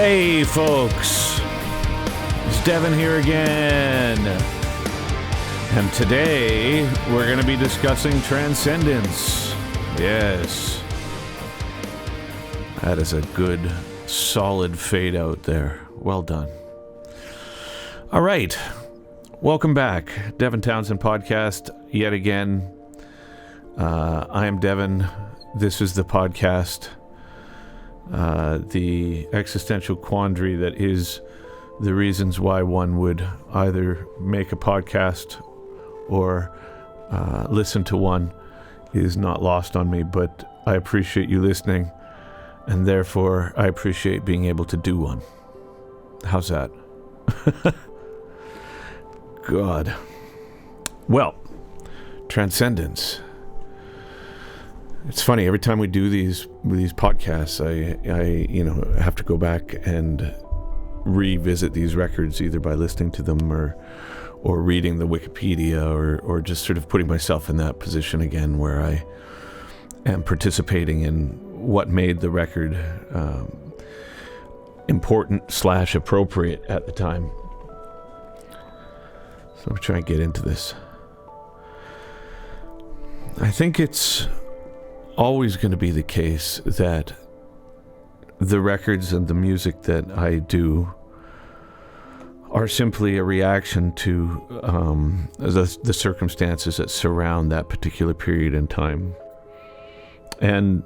Hey folks, it's Devin here again, and today we're going to be discussing Transcendence. Yes, that is a good, solid fade out there. Well done. All right, welcome back. Devin Townsend podcast yet again. I am Devin. This is the podcast. The existential quandary that is the reasons why one would either make a podcast or listen to one is not lost on me, but I appreciate you listening, and therefore I appreciate being able to do one. How's that? God. Well, Transcendence. It's funny, every time we do these podcasts, I have to go back and revisit these records, either by listening to them or reading the Wikipedia or just sort of putting myself in that position again where I am participating in what made the record important/appropriate at the time. So I'm trying to get into this. I think it's always going to be the case that the records and the music that I do are simply a reaction to the circumstances that surround that particular period in time. And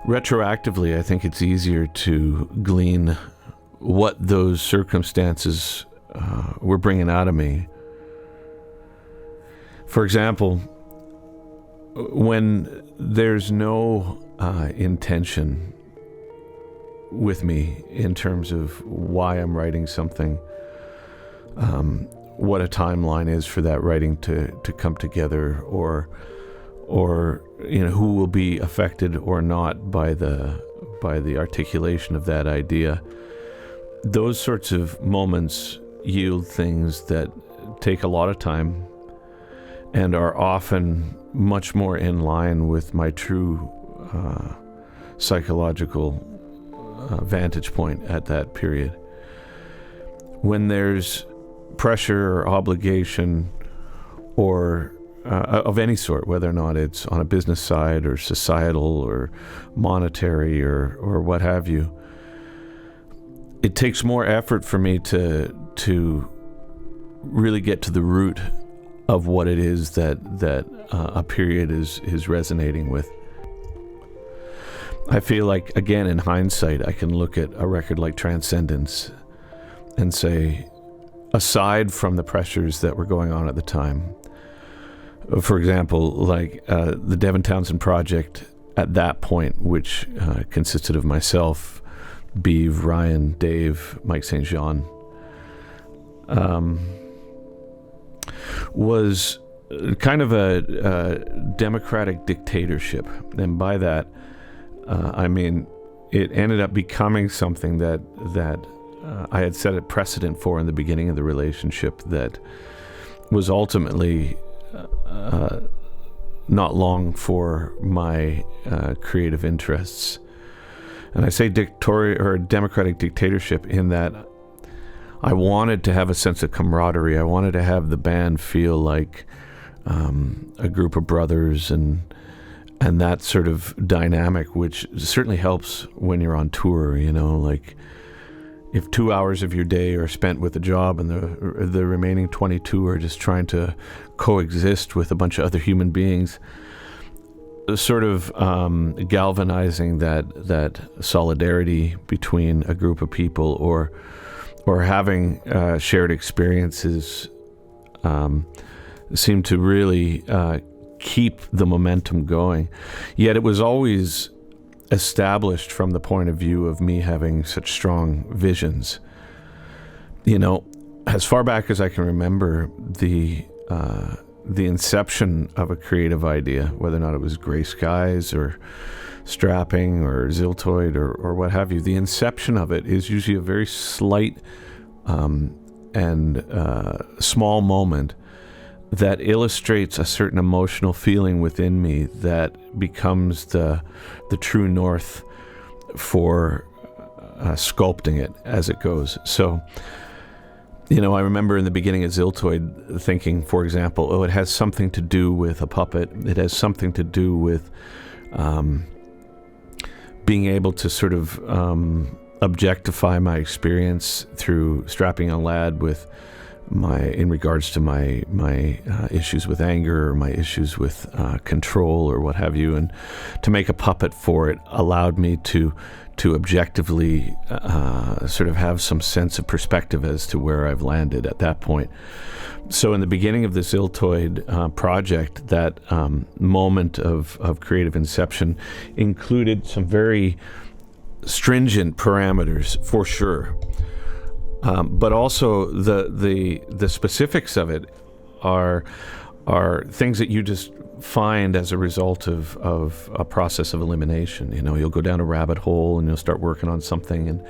retroactively, I think it's easier to glean what those circumstances were bringing out of me. For example, when there's no intention with me in terms of why I'm writing something, what a timeline is for that writing to come together, or who will be affected or not by the articulation of that idea. Those sorts of moments yield things that take a lot of time and are often much more in line with my true psychological vantage point at that period. When there's pressure or obligation or of any sort, whether or not it's on a business side or societal or monetary or what have you, it takes more effort for me to really get to the root of what it is that a period is resonating with. I feel like, again, in hindsight, I can look at a record like Transcendence and say, aside from the pressures that were going on at the time, for example, like the Devin Townsend project at that point, which consisted of myself, Beav, Ryan, Dave, Mike St. Jean, was kind of a democratic dictatorship. And by that, I mean, it ended up becoming something that I had set a precedent for in the beginning of the relationship that was ultimately not long for my creative interests. And I say democratic dictatorship in that I wanted to have a sense of camaraderie. I wanted to have the band feel like a group of brothers and that sort of dynamic, which certainly helps when you're on tour. Like if 2 hours of your day are spent with a job and the remaining 22 are just trying to coexist with a bunch of other human beings, sort of galvanizing that solidarity between a group of people or having shared experiences seemed to really keep the momentum going. Yet it was always established from the point of view of me having such strong visions. As far back as I can remember, the inception of a creative idea, whether or not it was Gray Skies or Strapping or Ziltoid or what have you, the inception of it is usually a very slight and small moment that illustrates a certain emotional feeling within me that becomes the true north for sculpting it as it goes. So, I remember in the beginning of Ziltoid thinking, for example, it has something to do with a puppet. It has something to do with being able to sort of objectify my experience through strapping a lad with in regards to my issues with anger or my issues with control or what have you, and to make a puppet for it allowed me to objectively sort of have some sense of perspective as to where I've landed at that point. So in the beginning of the Ziltoid project, that moment of creative inception included some very stringent parameters, for sure. But also the specifics of it are things that you just find as a result of a process of elimination. You'll go down a rabbit hole and you'll start working on something and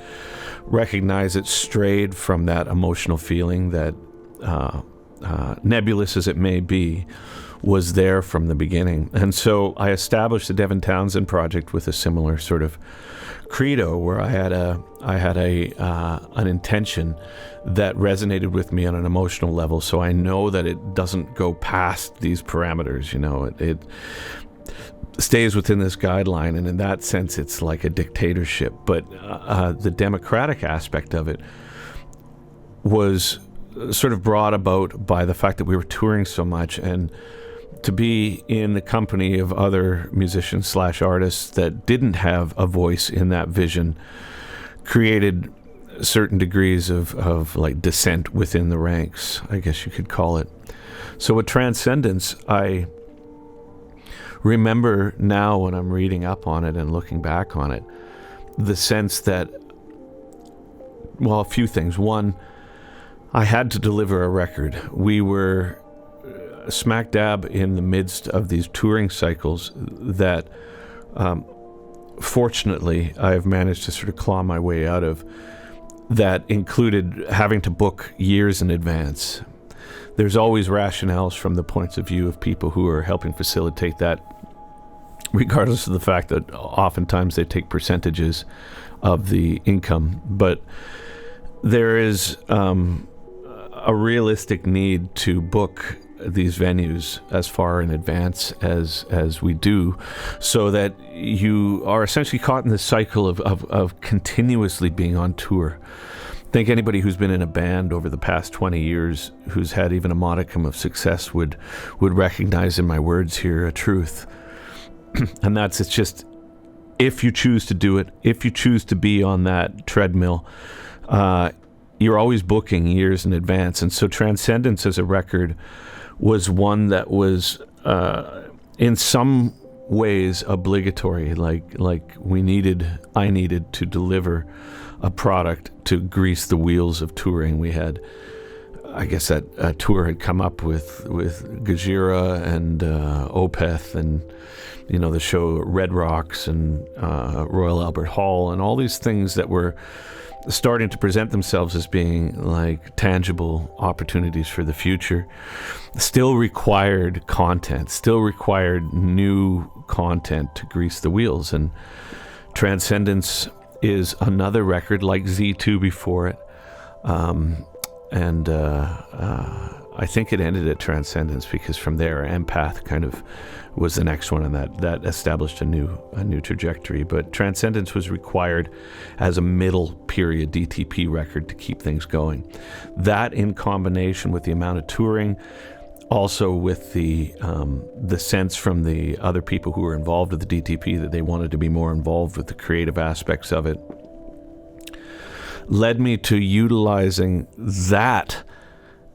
recognize it strayed from that emotional feeling that, nebulous as it may be, was there from the beginning. And so I established the Devin Townsend project with a similar sort of credo, where I had an intention that resonated with me on an emotional level, so I know that it doesn't go past these parameters. It stays within this guideline, and in that sense it's like a dictatorship. But the democratic aspect of it was sort of brought about by the fact that we were touring so much, and to be in the company of other musicians / artists that didn't have a voice in that vision created certain degrees of like dissent within the ranks, I guess you could call it. So with Transcendence, I remember now when I'm reading up on it and looking back on it, the sense that, well, a few things. One, I had to deliver a record. We were smack dab in the midst of these touring cycles that fortunately I've managed to sort of claw my way out of, that included having to book years in advance. There's always rationales from the points of view of people who are helping facilitate that, regardless of the fact that oftentimes they take percentages of the income. But there is a realistic need to book these venues as far in advance as we do, so that you are essentially caught in this cycle of continuously being on tour. I think anybody who's been in a band over the past 20 years who's had even a modicum of success would recognize in my words here a truth. And that's, it's just, if you choose to do it, if you choose to be on that treadmill, you're always booking years in advance. And so Transcendence as a record was one that was in some ways obligatory, like I needed to deliver a product to grease the wheels of touring. We had, I guess that tour had come up with Gajira and Opeth and the show Red Rocks and Royal Albert Hall and all these things that were starting to present themselves as being like tangible opportunities for the future. Still required content, still required new content to grease the wheels. And Transcendence is another record like Z2 before it. I think it ended at Transcendence, because from there Empath kind of was the next one, and that established a new trajectory. But Transcendence was required as a middle period DTP record to keep things going. That, in combination with the amount of touring, also with the sense from the other people who were involved with the DTP that they wanted to be more involved with the creative aspects of it, led me to utilizing that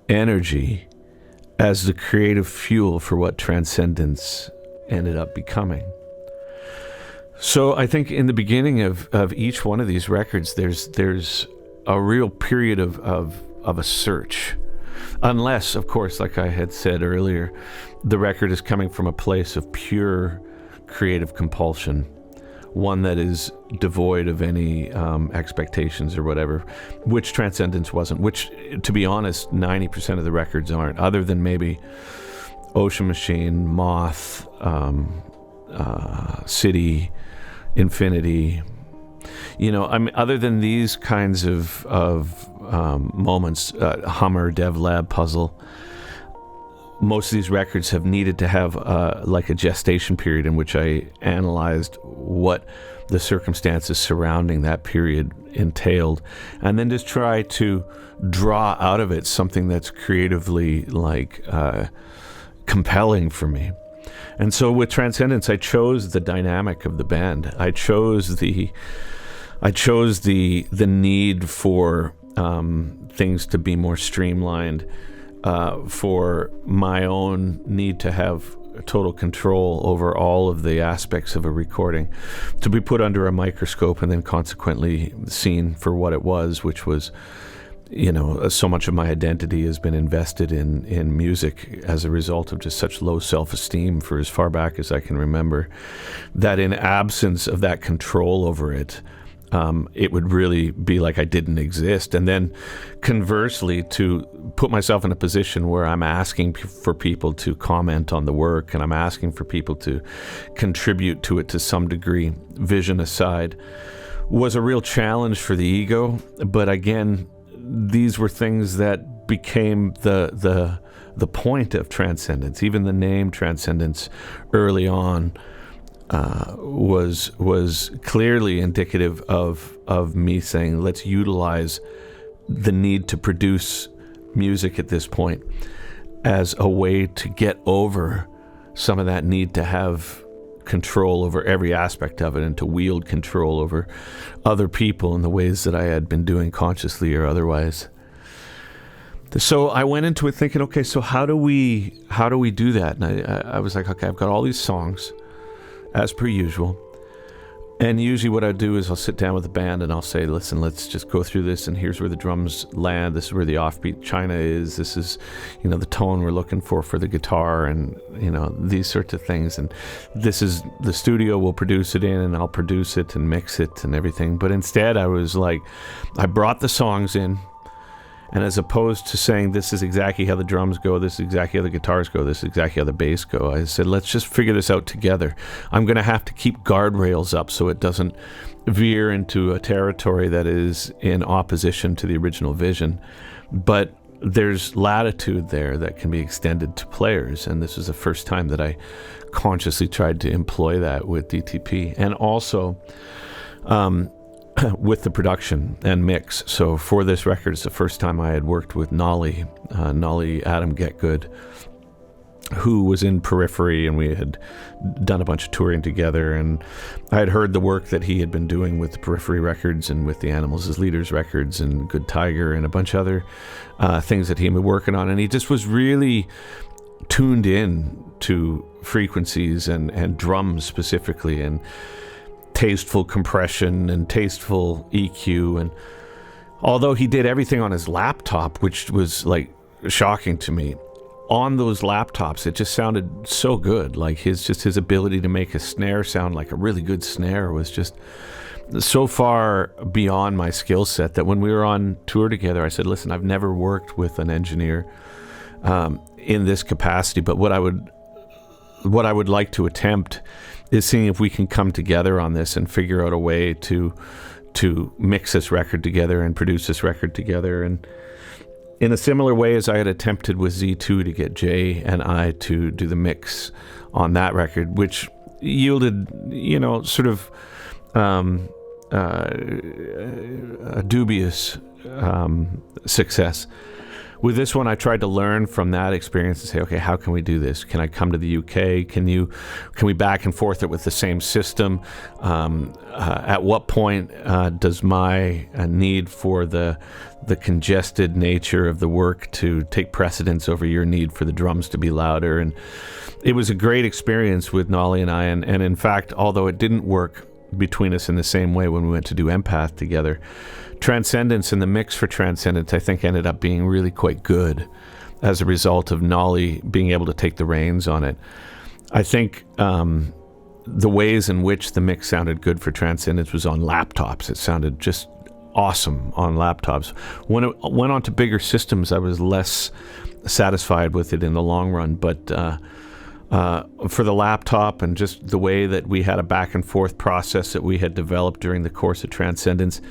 energy as the creative fuel for what Transcendence ended up becoming. So I think in the beginning of each one of these records, there's a real period of a search. Unless, of course, like I had said earlier, the record is coming from a place of pure creative compulsion, one that is devoid of any expectations or whatever, which Transcendence wasn't, which, to be honest, 90% of the records aren't, other than maybe Ocean Machine, Moth, City, Infinity, I mean, other than these kinds of moments, Hummer, Dev Lab, Puzzle, most of these records have needed to have like a gestation period in which I analyzed what the circumstances surrounding that period entailed, and then just try to draw out of it something that's creatively like compelling for me. And so with Transcendence, I chose the dynamic of the band. I chose the need for things to be more streamlined, for my own need to have total control over all of the aspects of a recording, to be put under a microscope and then consequently seen for what it was, which was, so much of my identity has been invested in music as a result of just such low self-esteem for as far back as I can remember, that in absence of that control over it, it would really be like I didn't exist. And then conversely, to put myself in a position where I'm asking for people to comment on the work and I'm asking for people to contribute to it to some degree, vision aside, was a real challenge for the ego. But again, these were things that became the point of Transcendence. Even the name Transcendence early on was clearly indicative of me saying, let's utilize the need to produce music at this point as a way to get over some of that need to have control over every aspect of it and to wield control over other people in the ways that I had been doing consciously or otherwise. So I went into it thinking, okay, so how do we do that? And I was like, okay, I've got all these songs as per usual. And usually what I do is I'll sit down with the band and I'll say, listen, let's just go through this, and here's where the drums land, this is where the offbeat china is, this is, the tone we're looking for the guitar, and, these sorts of things. And this is the studio we'll produce it in, and I'll produce it and mix it and everything. But instead I was like, I brought the songs in, and as opposed to saying this is exactly how the drums go, this is exactly how the guitars go, this is exactly how the bass go, I said, let's just figure this out together. I'm going to have to keep guardrails up so it doesn't veer into a territory that is in opposition to the original vision. But there's latitude there that can be extended to players, and this was the first time that I consciously tried to employ that with DTP. And also with the production and mix. So for this record, it's the first time I had worked with Nolly Getgood, who was in Periphery, and we had done a bunch of touring together, and I had heard the work that he had been doing with the Periphery records and with the Animals as Leaders records and Good Tiger and a bunch of other things that he had been working on, and he just was really tuned in to frequencies and drums specifically, and tasteful compression and tasteful EQ. And although he did everything on his laptop, which was like shocking to me, on those laptops it just sounded so good. Like his ability to make a snare sound like a really good snare was just so far beyond my skill set that when we were on tour together, I said, listen, I've never worked with an engineer in this capacity, but what I would like to attempt is seeing if we can come together on this and figure out a way to mix this record together and produce this record together. And in a similar way as I had attempted with Z2 to get Jay and I to do the mix on that record, which yielded, sort of a dubious success. With this one, I tried to learn from that experience and say, okay, how can we do this? Can I come to the UK? Can we back and forth it with the same system? At what point does my need for the congested nature of the work to take precedence over your need for the drums to be louder? And it was a great experience with Nolly and I. And in fact, although it didn't work between us in the same way when we went to do Empath together, Transcendence and the mix for Transcendence, I think, ended up being really quite good as a result of Nolly being able to take the reins on it. I think the ways in which the mix sounded good for Transcendence was on laptops. It sounded just awesome on laptops. When it went on to bigger systems, I was less satisfied with it in the long run, but for the laptop, and just the way that we had a back and forth process that we had developed during the course of Transcendence.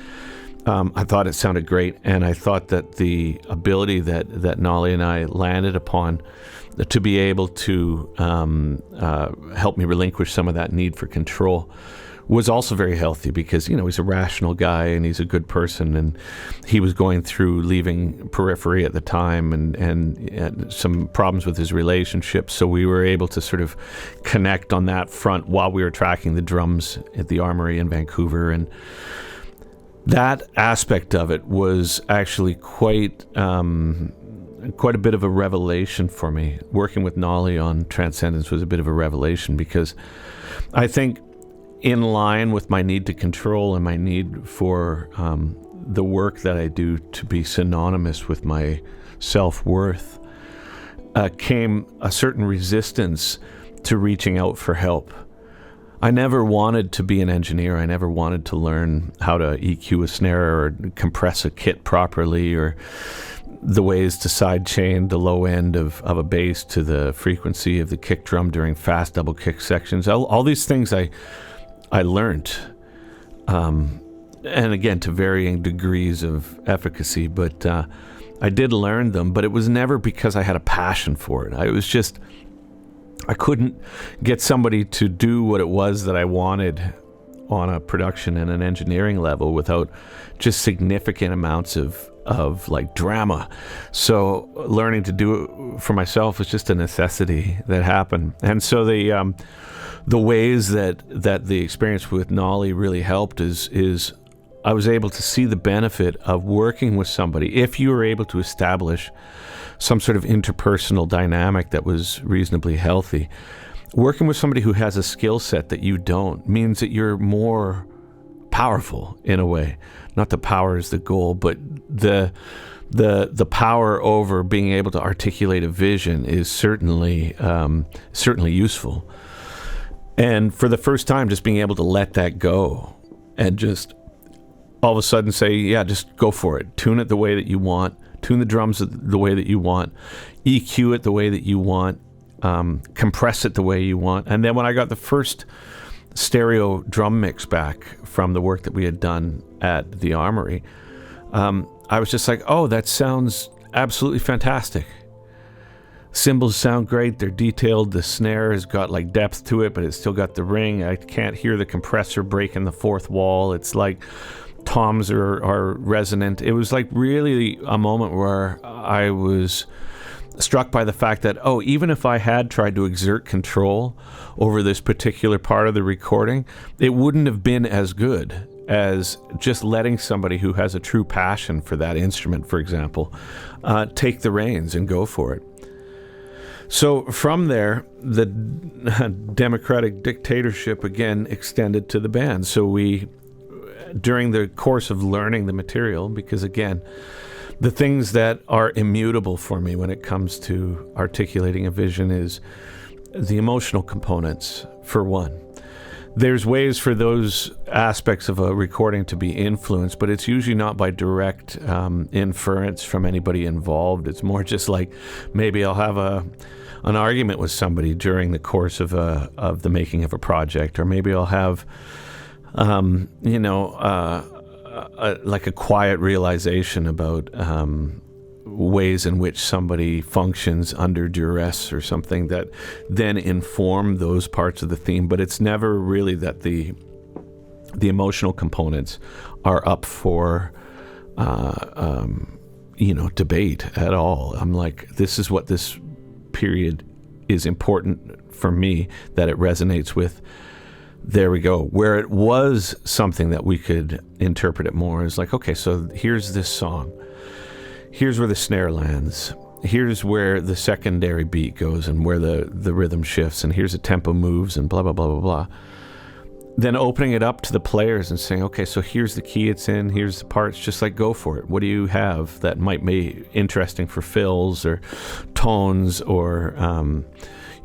I thought it sounded great, and I thought that the ability that Nolly and I landed upon to be able to help me relinquish some of that need for control was also very healthy, because, he's a rational guy and he's a good person, and he was going through leaving Periphery at the time and had some problems with his relationship. So we were able to sort of connect on that front while we were tracking the drums at the Armory in Vancouver. And that aspect of it was actually quite a bit of a revelation for me. Working with Nolly on Transcendence was a bit of a revelation, because I think, in line with my need to control and my need for the work that I do to be synonymous with my self-worth, came a certain resistance to reaching out for help. I never wanted to be an engineer. I never wanted to learn how to EQ a snare or compress a kit properly, or the ways to sidechain the low end of a bass to the frequency of the kick drum during fast double kick sections. All these things I learned, and again, to varying degrees of efficacy, but I did learn them, but it was never because I had a passion for it. It was just, I couldn't get somebody to do what it was that I wanted on a production and an engineering level without just significant amounts of like drama. So learning to do it for myself was just a necessity that happened. And so the ways that the experience with Nolly really helped is I was able to see the benefit of working with somebody. If you were able to establish some sort of interpersonal dynamic that was reasonably healthy, working with somebody who has a skill set that you don't means that you're more powerful in a way. Not that power is the goal, but the power over being able to articulate a vision is certainly useful. And for the first time, just being able to let that go and just all of a sudden say, yeah, just go for it. Tune it the way that you want. Tune the drums the way that you want. EQ it the way that you want. Compress it the way you want. And then when I got the first stereo drum mix back from the work that we had done at the Armory, I was just like, oh, that sounds absolutely fantastic. Cymbals sound great. They're detailed. The snare has got like depth to it, but it's still got the ring. I can't hear the compressor breaking the fourth wall. It's like toms are resonant. It was like really a moment where I was struck by the fact that, oh, even if I had tried to exert control over this particular part of the recording, it wouldn't have been as good as just letting somebody who has a true passion for that instrument, for example, take the reins and go for it. So from there, the democratic dictatorship again extended to the band. So we, during the course of learning the material, because again, the things that are immutable for me when it comes to articulating a vision is the emotional components, for one. There's ways for those aspects of a recording to be influenced, but it's usually not by direct inference from anybody involved. It's more just like maybe I'll have an argument with somebody during the course of the making of a project, or maybe I'll have like a quiet realization about ways in which somebody functions under duress or something that then inform those parts of the theme. But it's never really that the emotional components are up for debate at all. I'm like, this is what this period is important for me, that it resonates with. There we go. Where it was something that we could interpret it more is like, okay, so here's this song. Here's where the snare lands. Here's where the secondary beat goes and where the rhythm shifts, and here's the tempo moves and blah, blah, blah, blah, blah. Then opening it up to the players and saying, okay, so here's the key it's in, here's the parts, just like go for it. What do you have that might be interesting for fills or tones or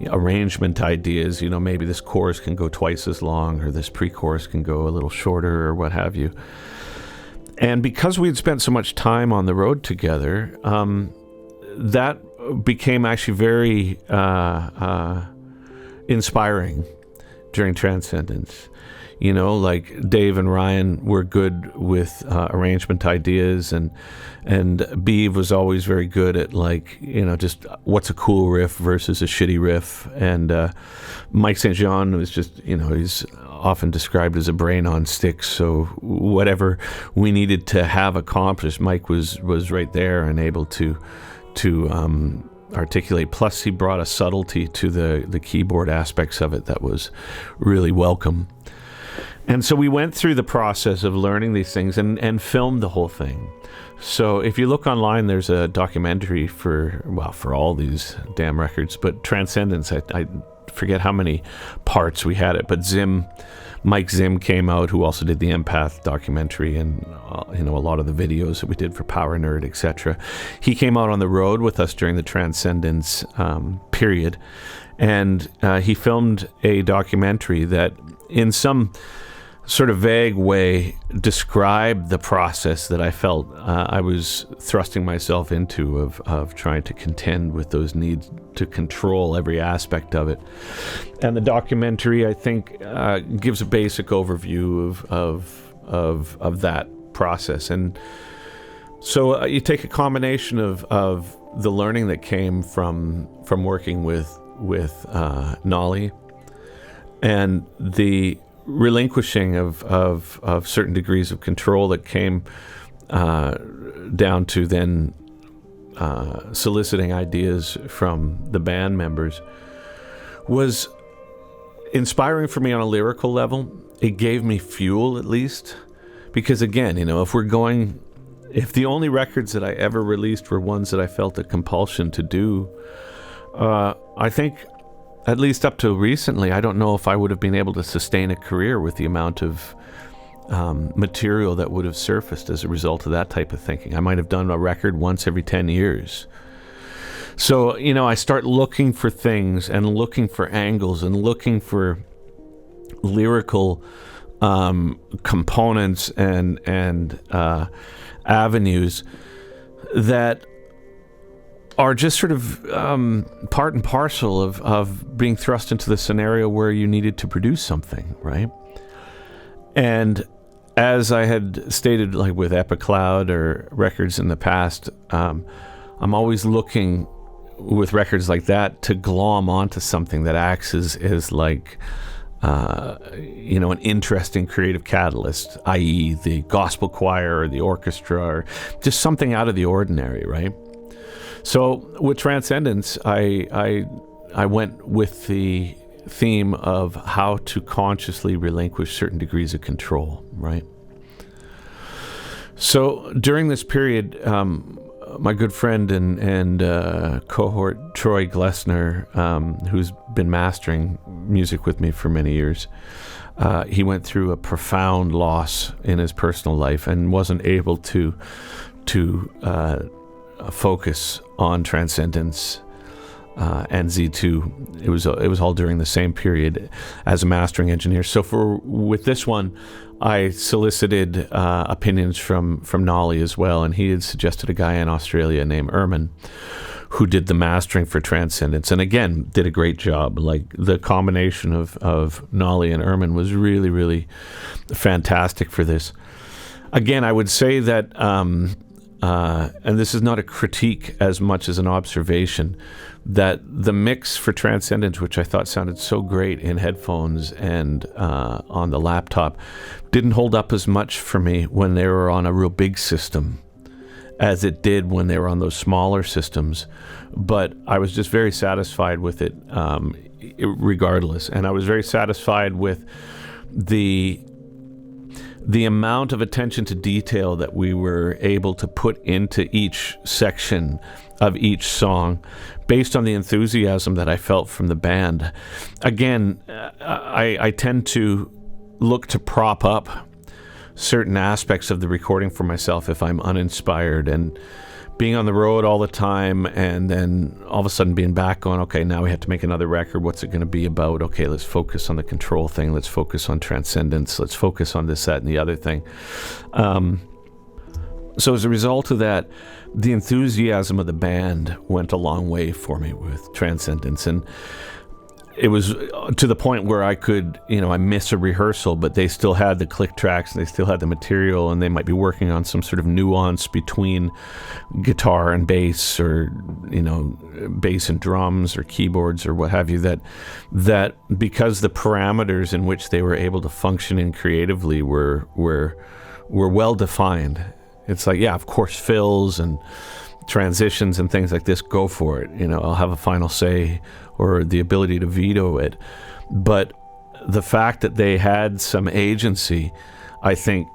arrangement ideas? Maybe this chorus can go twice as long, or this pre-chorus can go a little shorter, or what have you. And because we had spent so much time on the road together, that became actually very inspiring during Transcendence. You know, like Dave and Ryan were good with arrangement ideas, and Beav was always very good at, like, you know, just what's a cool riff versus a shitty riff. And Mike St. John was just, you know, he's often described as a brain on sticks. So whatever we needed to have accomplished, Mike was right there and able to articulate. Plus, he brought a subtlety to the keyboard aspects of it that was really welcome. And so we went through the process of learning these things and filmed the whole thing. So if you look online, there's a documentary for all these damn records, but Transcendence, I forget how many parts we had it, but Mike Zim came out, who also did the Empath documentary and you know, a lot of the videos that we did for Power Nerd, etc. He came out on the road with us during the Transcendence period, and he filmed a documentary that, in some sort of vague way, described the process that I felt I was thrusting myself into of trying to contend with those needs to control every aspect of it. And the documentary, I think, gives a basic overview of that process. And so you take a combination of the learning that came from working with Nolly, and the relinquishing of certain degrees of control that came down to then soliciting ideas from the band members, was inspiring for me on a lyrical level. It gave me fuel, at least, because again, you know, if the only records that I ever released were ones that I felt a compulsion to do, I think, at least up to recently, I don't know if I would have been able to sustain a career with the amount of material that would have surfaced as a result of that type of thinking. I might have done a record once every 10 years. So, you know, I start looking for things and looking for angles and looking for lyrical components and avenues that are just sort of part and parcel of being thrust into the scenario where you needed to produce something, right? And as I had stated, like with Epicloud or records in the past, I'm always looking with records like that to glom onto something that acts as like, you know, an interesting creative catalyst, i.e. the gospel choir or the orchestra, or just something out of the ordinary, right? So with Transcendence, I went with the theme of how to consciously relinquish certain degrees of control, right? So during this period, my good friend and cohort Troy Glessner, who's been mastering music with me for many years, he went through a profound loss in his personal life and wasn't able to focus on Transcendence and Z2. It was all during the same period as a mastering engineer. So with this one, I solicited opinions from Nolly as well, and he had suggested a guy in Australia named Ermin, who did the mastering for Transcendence, and again did a great job. Like, the combination of Nolly and Ermin was really, really fantastic for this. Again, I would say that and this is not a critique as much as an observation, that the mix for Transcendence, which I thought sounded so great in headphones and on the laptop, didn't hold up as much for me when they were on a real big system as it did when they were on those smaller systems. But I was just very satisfied with it regardless. And I was very satisfied with the amount of attention to detail that we were able to put into each section of each song based on the enthusiasm that I felt from the band. Again, I tend to look to prop up certain aspects of the recording for myself if I'm uninspired, and being on the road all the time and then all of a sudden being back on, okay, now we have to make another record. What's it going to be about? Okay, let's focus on the control thing. Let's focus on Transcendence. Let's focus on this, that, and the other thing. So as a result of that, the enthusiasm of the band went a long way for me with Transcendence. And it was to the point where I could, I miss a rehearsal, but they still had the click tracks and they still had the material, and they might be working on some sort of nuance between guitar and bass, or, bass and drums or keyboards or what have you, that because the parameters in which they were able to function in creatively were well defined. It's like, yeah, of course, fills and transitions and things like this, go for it. I'll have a final say or the ability to veto it. But the fact that they had some agency, I think,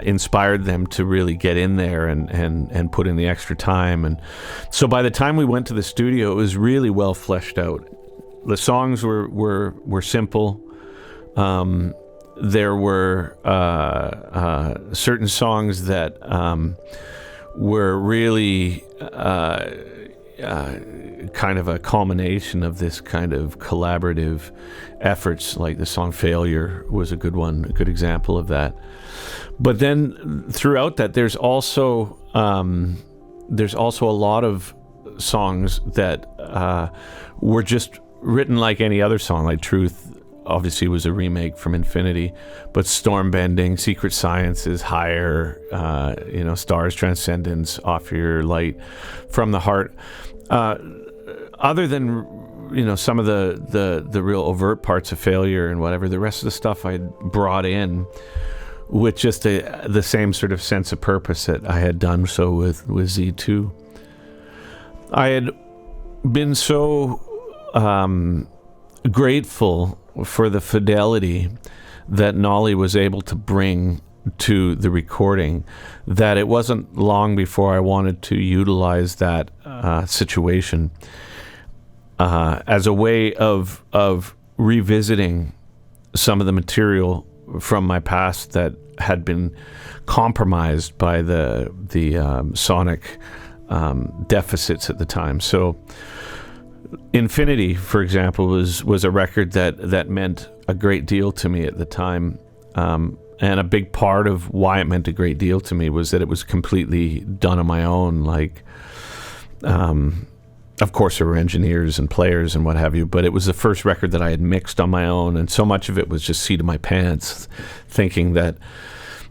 inspired them to really get in there and put in the extra time. And so by the time we went to the studio, it was really well fleshed out. The songs were simple. There were certain songs that were really kind of a culmination of this kind of collaborative efforts. Like the song Failure was a good one, a good example of that. But then throughout that, there's also a lot of songs that were just written like any other song. Like Truth obviously was a remake from Infinity, but Storm Bending, Secret Sciences, Higher, Stars, Transcendence, Off Your Light, From the Heart. Other than some of the real overt parts of Failure and whatever, the rest of the stuff I brought in with just the same sort of sense of purpose that I had done so with Z2. I had been so grateful for the fidelity that Nolly was able to bring to the recording, that it wasn't long before I wanted to utilize that situation as a way of revisiting some of the material from my past that had been compromised by the sonic deficits at the time. So Infinity, for example, was a record that meant a great deal to me at the time. And a big part of why it meant a great deal to me was that it was completely done on my own. Like, of course, there were engineers and players and what have you, but it was the first record that I had mixed on my own, and so much of it was just seat of my pants, thinking that,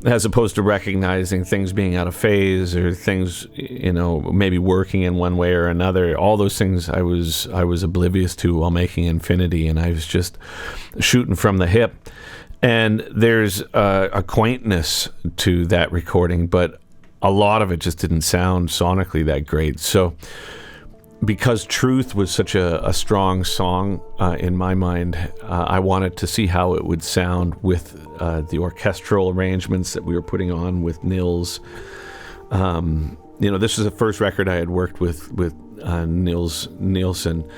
as opposed to recognizing things being out of phase or things, maybe working in one way or another, all those things I was oblivious to while making Infinity, and I was just shooting from the hip. And there's a quaintness to that recording, but a lot of it just didn't sound sonically that great. So because Truth was such a strong song in my mind, I wanted to see how it would sound with the orchestral arrangements that we were putting on with Nils. This was the first record I had worked with Nils Nielsen,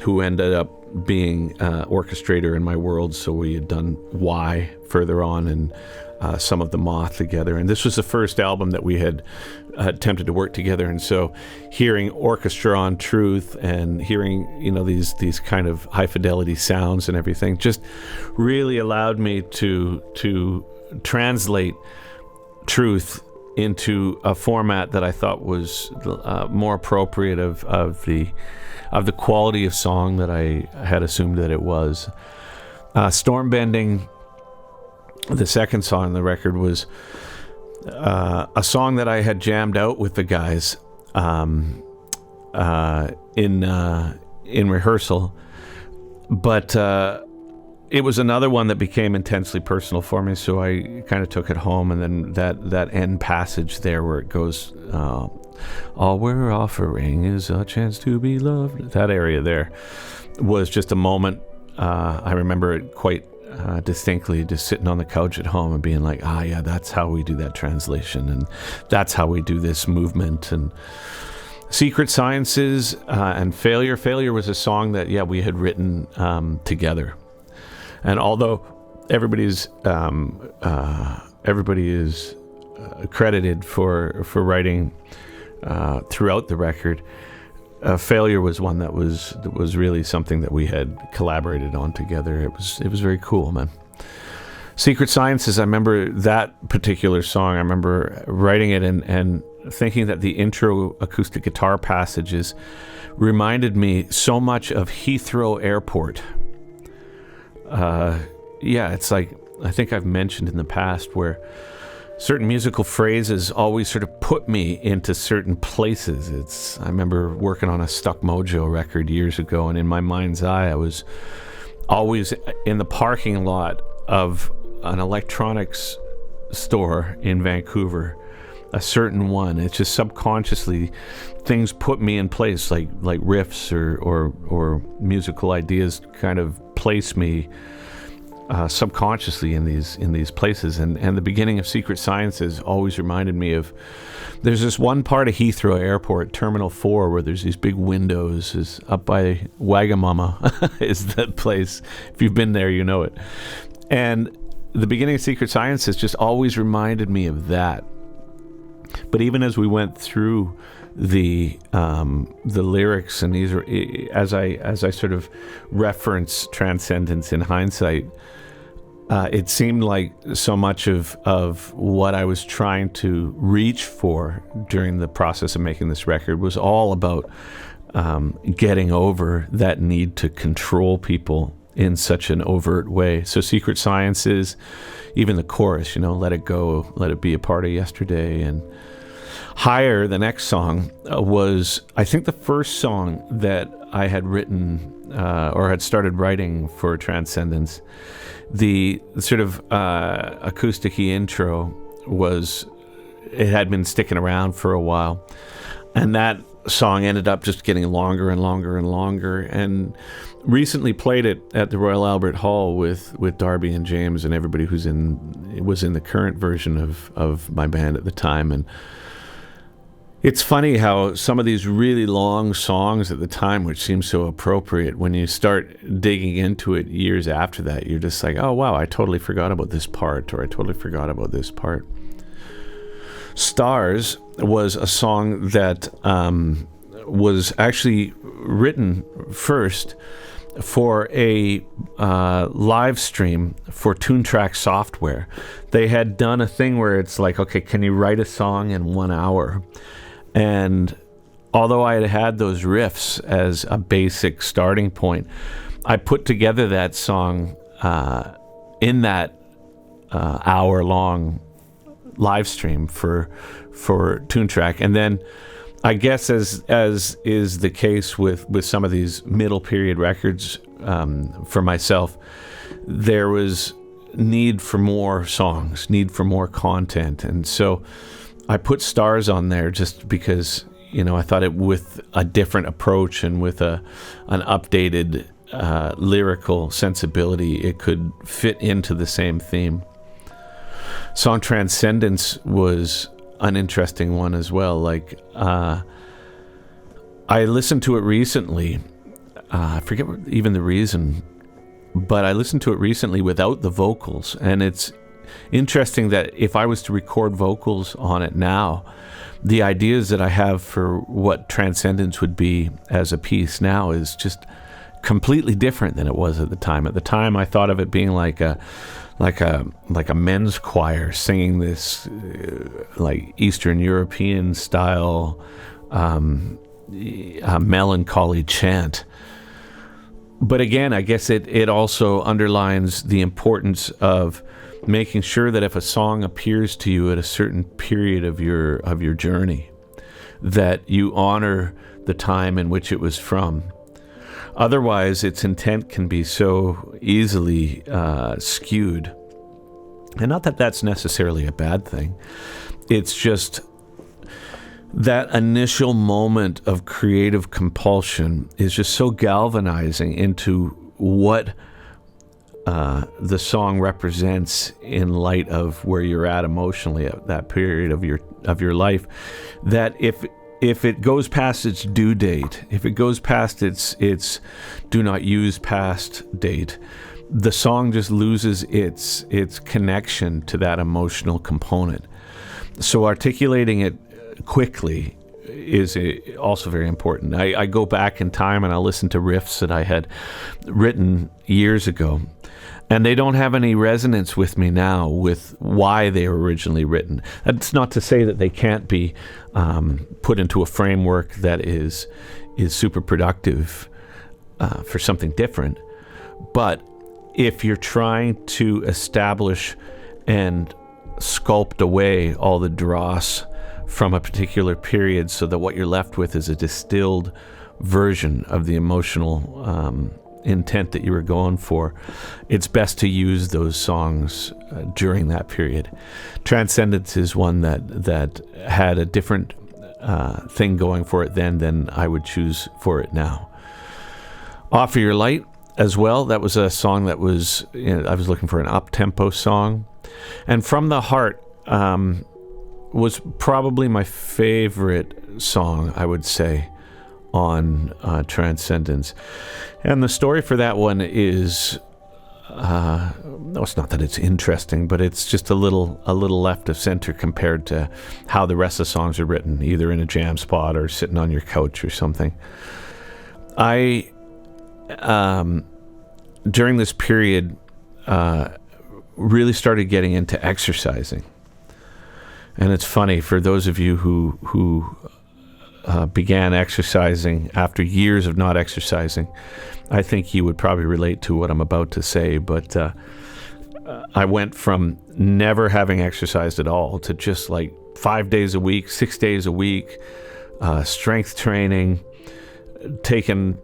who ended up being orchestrator in my world. So we had done Y further on, and some of the Moth together. And this was the first album that we had attempted to work together. And so hearing orchestra on Truth and hearing, these kind of high fidelity sounds and everything just really allowed me to translate Truth into a format that I thought was more appropriate of the quality of song that I had assumed that it was. Storm Bending, the second song on the record, was a song that I had jammed out with the guys in rehearsal, but it was another one that became intensely personal for me, so I kind of took it home. And then that end passage there where it goes, all we're offering is a chance to be loved, that area there was just a moment. I remember it quite distinctly, just sitting on the couch at home and being like, yeah, that's how we do that translation, and that's how we do this movement. And Secret Sciences and Failure was a song that we had written together. And although everybody is credited for writing throughout the record, Failure was one that was really something that we had collaborated on together. It was very cool, man. Secret Sciences, I remember that particular song. I remember writing it and thinking that the intro acoustic guitar passages reminded me so much of Heathrow Airport. it's like, I think I've mentioned in the past where certain musical phrases always sort of put me into certain places. I remember working on a Stuck Mojo record years ago, and in my mind's eye, I was always in the parking lot of an electronics store in Vancouver, a certain one. It's just subconsciously things put me in place, like riffs or musical ideas kind of place me subconsciously in these places. And the beginning of Secret Sciences always reminded me of, there's this one part of Heathrow Airport, Terminal 4, where there's these big windows, is up by Wagamama is that place. If you've been there, you know it. And the beginning of Secret Sciences just always reminded me of that. But even as we went through the lyrics, and these are, as I sort of reference Transcendence in hindsight, it seemed like so much of what I was trying to reach for during the process of making this record was all about getting over that need to control people in such an overt way. So Secret Sciences, even the chorus, let it go, let it be a part of yesterday. And Higher, the next song, was, I think, the first song that I had written or had started writing for Transcendence. The sort of acoustic-y intro it had been sticking around for a while. And that song ended up just getting longer and longer and longer, and recently played it at the Royal Albert Hall with Darby and James and everybody was in the current version of my band at the time. And it's funny how some of these really long songs at the time, which seem so appropriate, when you start digging into it years after that, you're just like, oh wow, I totally forgot about this part, or I totally forgot about this part. Stars was a song that was actually written first for a live stream for TuneTrack software. They had done a thing where it's like, okay, can you write a song in 1 hour? And although I had those riffs as a basic starting point, I put together that song in that hour-long live stream for TuneTrack. And then I guess as is the case with some of these middle period records, for myself, there was need for more songs, need for more content. And so I put Stars on there just because, I thought it, with a different approach and with an updated lyrical sensibility, it could fit into the same theme. Song Transcendence was an interesting one as well. Like, I listened to it recently. I forget even the reason, but I listened to it recently without the vocals, and it's interesting that if I was to record vocals on it now, the ideas that I have for what Transcendence would be as a piece now is just completely different than it was at the time. At the time, I thought of it being like a men's choir singing this like Eastern European style melancholy chant. But again, I guess it also underlines the importance of making sure that if a song appears to you at a certain period of your journey, that you honor the time in which it was from. Otherwise, its intent can be so easily skewed. And not that that's necessarily a bad thing. It's just that initial moment of creative compulsion is just so galvanizing into what the song represents in light of where you're at emotionally at that period of your life, that if it goes past its due date, if it goes past its do not use past date, the song just loses its connection to that emotional component. So articulating it quickly is also very important. I go back in time and I listen to riffs that I had written years ago, and they don't have any resonance with me now with why they were originally written. That's not to say that they can't be put into a framework that is super productive for something different, but if you're trying to establish and sculpt away all the dross from a particular period so that what you're left with is a distilled version of the emotional intent that you were going for, it's best to use those songs during that period. Transcendence is one that had a different thing going for it then than I would choose for it now. Offer Your Light as well, that was a song that was, I was looking for an up-tempo song. And From the Heart was probably my favorite song, I would say, on Transcendence. And the story for that one is, no, it's not that it's interesting, but it's just a little left of center compared to how the rest of the songs are written, either in a jam spot or sitting on your couch or something. I, during this period, really started getting into exercising. And it's funny, for those of you who began exercising after years of not exercising, I think you would probably relate to what I'm about to say, but I went from never having exercised at all to just like 5 days a week, 6 days a week, strength training, taking,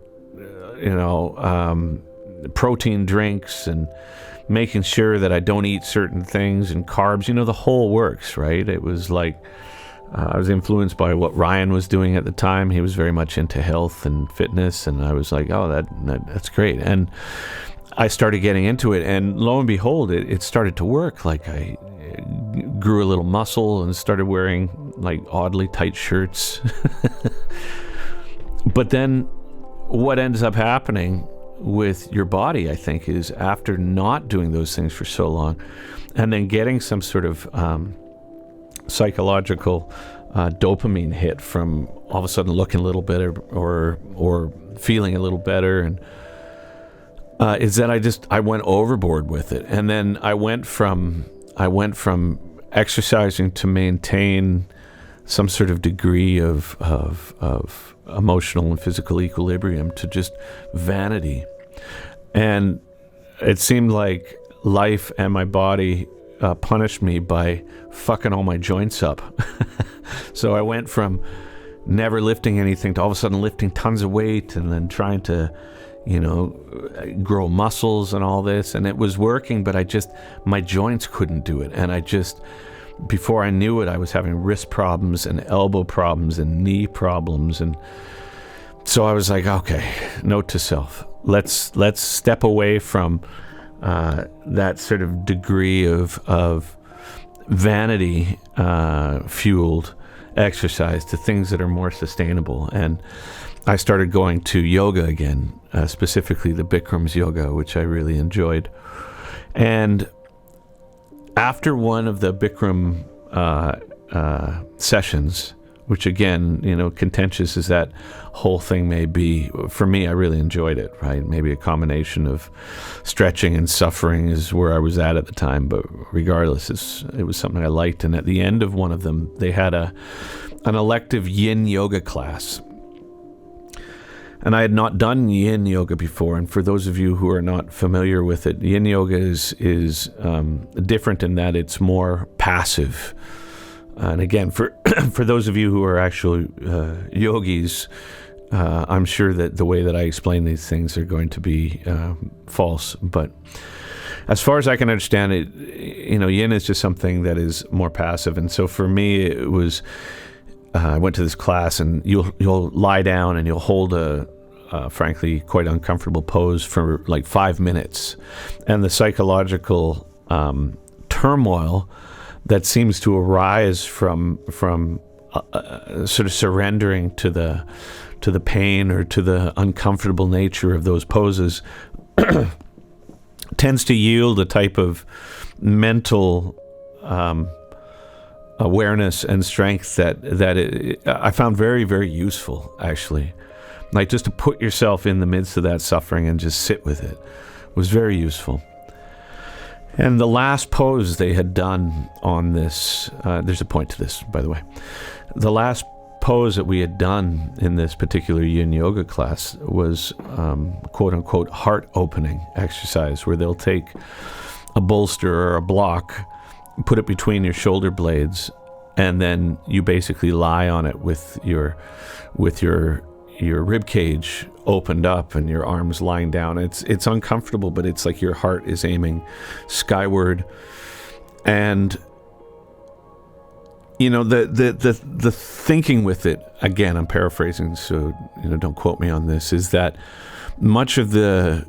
protein drinks and making sure that I don't eat certain things and carbs, the whole works, right? It was like, I was influenced by what Ryan was doing at the time. He was very much into health and fitness, and I was like, oh, that's great. And I started getting into it, and lo and behold, it started to work. Like, I grew a little muscle and started wearing like oddly tight shirts. But then what ends up happening with your body, I think, is after not doing those things for so long and then getting some sort of psychological dopamine hit from all of a sudden looking a little better or feeling a little better, and is that I went overboard with it. And then I went from exercising to maintain some sort of degree of emotional and physical equilibrium to just vanity. And it seemed like life and my body punished me by fucking all my joints up. So I went from never lifting anything to all of a sudden lifting tons of weight and then trying to, grow muscles and all this. And it was working, but my joints couldn't do it. And before I knew it, I was having wrist problems and elbow problems and knee problems. And so I was like, okay, note to self, let's step away from that sort of degree of vanity fueled exercise to things that are more sustainable. And I started going to yoga again, specifically the Bikram's yoga, which I really enjoyed. And after one of the Bikram sessions, which again, contentious as that whole thing may be, for me, I really enjoyed it, right? Maybe a combination of stretching and suffering is where I was at the time, but regardless, it was something I liked. And at the end of one of them, they had an elective yin yoga class. And I had not done yin yoga before. And for those of you who are not familiar with it, yin yoga is different in that it's more passive. And again, for those of you who are actual yogis, I'm sure that the way that I explain these things are going to be false. But as far as I can understand it, yin is just something that is more passive. And so for me, it was, I went to this class, and you'll lie down and you'll hold a frankly quite uncomfortable pose for like 5 minutes, and the psychological turmoil that seems to arise from sort of surrendering to the pain or to the uncomfortable nature of those poses tends to yield a type of mental awareness and strength that I found very, very useful, actually. Like, just to put yourself in the midst of that suffering and just sit with it was very useful. And the last pose they had done on this, there's a point to this, by the way. The last pose that we had done in this particular yin yoga class was quote unquote heart opening exercise, where they'll take a bolster or a block, put it between your shoulder blades, and then you basically lie on it with your rib cage opened up and your arms lying down. It's uncomfortable, but it's like your heart is aiming skyward. And you know, the thinking with it, again, I'm paraphrasing, so don't quote me on this, is that much of the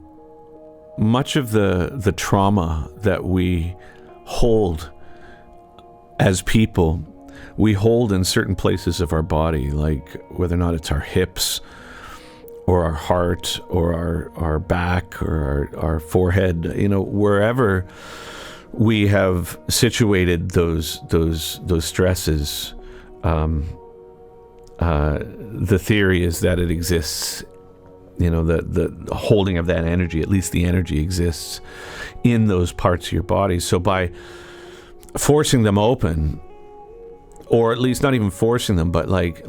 trauma that we hold as people, we hold in certain places of our body, like whether or not it's our hips or our heart or our back or our forehead, wherever we have situated those stresses. The theory is that it exists, the holding of that energy, at least the energy exists in those parts of your body. So by forcing them open, or at least not even forcing them, but like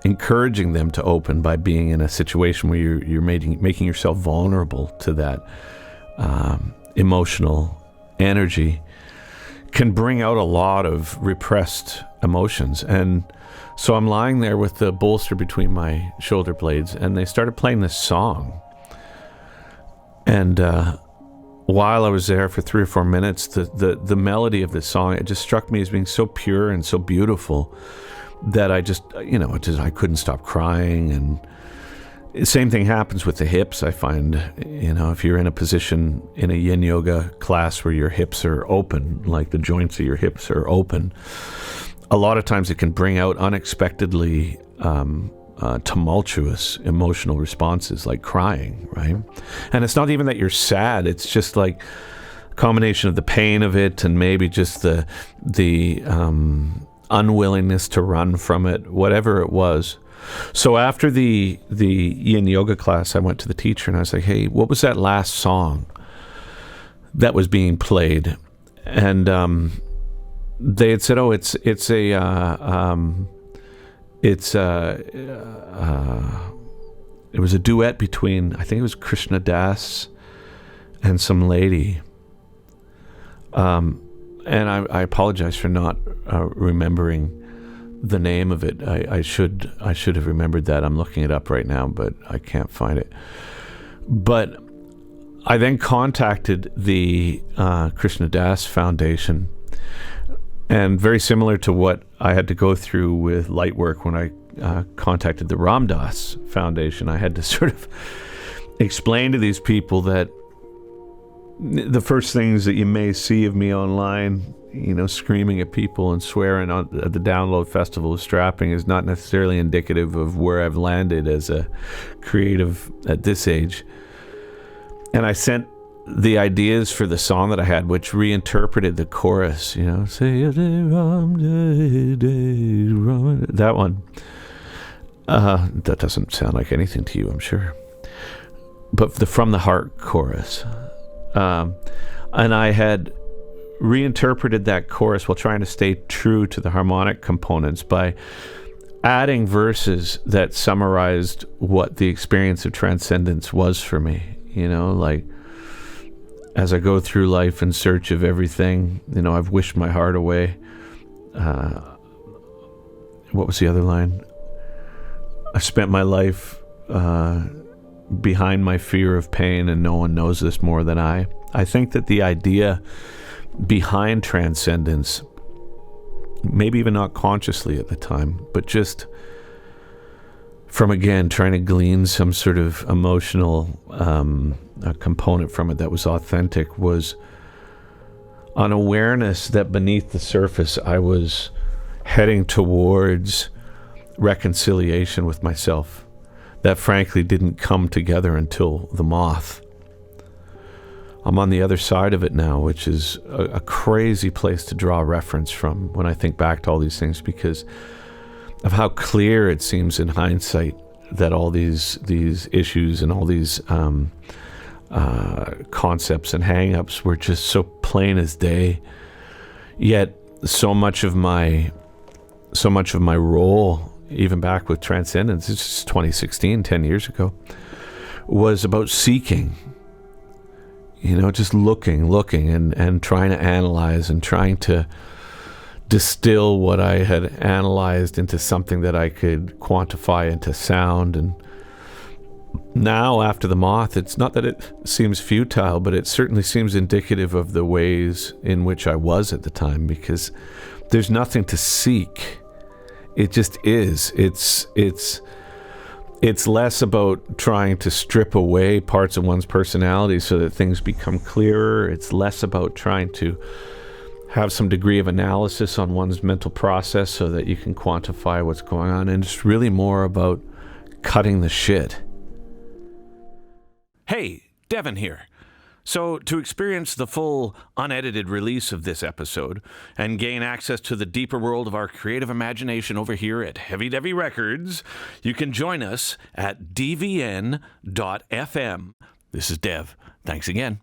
encouraging them to open by being in a situation where you're making yourself vulnerable to that emotional energy, can bring out a lot of repressed emotions. And so I'm lying there with the bolster between my shoulder blades, and they started playing this song. And while I was there for 3 or 4 minutes, the melody of this song, it just struck me as being so pure and so beautiful that I couldn't stop crying. And the same thing happens with the hips, I find. If you're in a position in a yin yoga class where your hips are open, like the joints of your hips are open, a lot of times it can bring out unexpectedly tumultuous emotional responses, like crying, right? And it's not even that you're sad, it's just like a combination of the pain of it and maybe just the unwillingness to run from it, whatever it was. So after the yin yoga class, I went to the teacher and I was like, hey, what was that last song that was being played? And they had said, oh, it was a duet between, I think it was Krishna Das and some lady. And I apologize for not remembering the name of it. I should have remembered that. I'm looking it up right now, but I can't find it. But I then contacted the Krishna Das Foundation, and very similar to what I had to go through with light work when I contacted the Ram Dass Foundation, I had to sort of explain to these people that the first things that you may see of me online, screaming at people and swearing at the Download Festival of Strapping, is not necessarily indicative of where I've landed as a creative at this age. And I sent the ideas for the song that I had, which reinterpreted the chorus, say that one. That doesn't sound like anything to you, I'm sure. But the From the Heart chorus. And I had reinterpreted that chorus while trying to stay true to the harmonic components by adding verses that summarized what the experience of transcendence was for me. Like, as I go through life in search of everything, I've wished my heart away. What was the other line? I've spent my life behind my fear of pain, and no one knows this more than I. I think that the idea behind transcendence, maybe even not consciously at the time, but just from, again, trying to glean some sort of emotional component from it that was authentic, was an awareness that beneath the surface I was heading towards reconciliation with myself that frankly didn't come together until the moth. I'm on the other side of it now, which is a crazy place to draw reference from when I think back to all these things, because of how clear it seems in hindsight that all these issues and all these concepts and hang-ups were just so plain as day. Yet so much of my so much of my role, even back with Transcendence, it's just 2016, 10 years ago, was about seeking, just looking and trying to analyze and trying to distill what I had analyzed into something that I could quantify into sound. And now, after The Moth, it's not that it seems futile, but it certainly seems indicative of the ways in which I was at the time, because there's nothing to seek. It just is. It's less about trying to strip away parts of one's personality so that things become clearer. It's less about trying to have some degree of analysis on one's mental process so that you can quantify what's going on. And it's really more about cutting the shit. Hey, Devin here. So, to experience the full, unedited release of this episode and gain access to the deeper world of our creative imagination over here at Heavy Devi Records, you can join us at dvn.fm. This is Dev. Thanks again.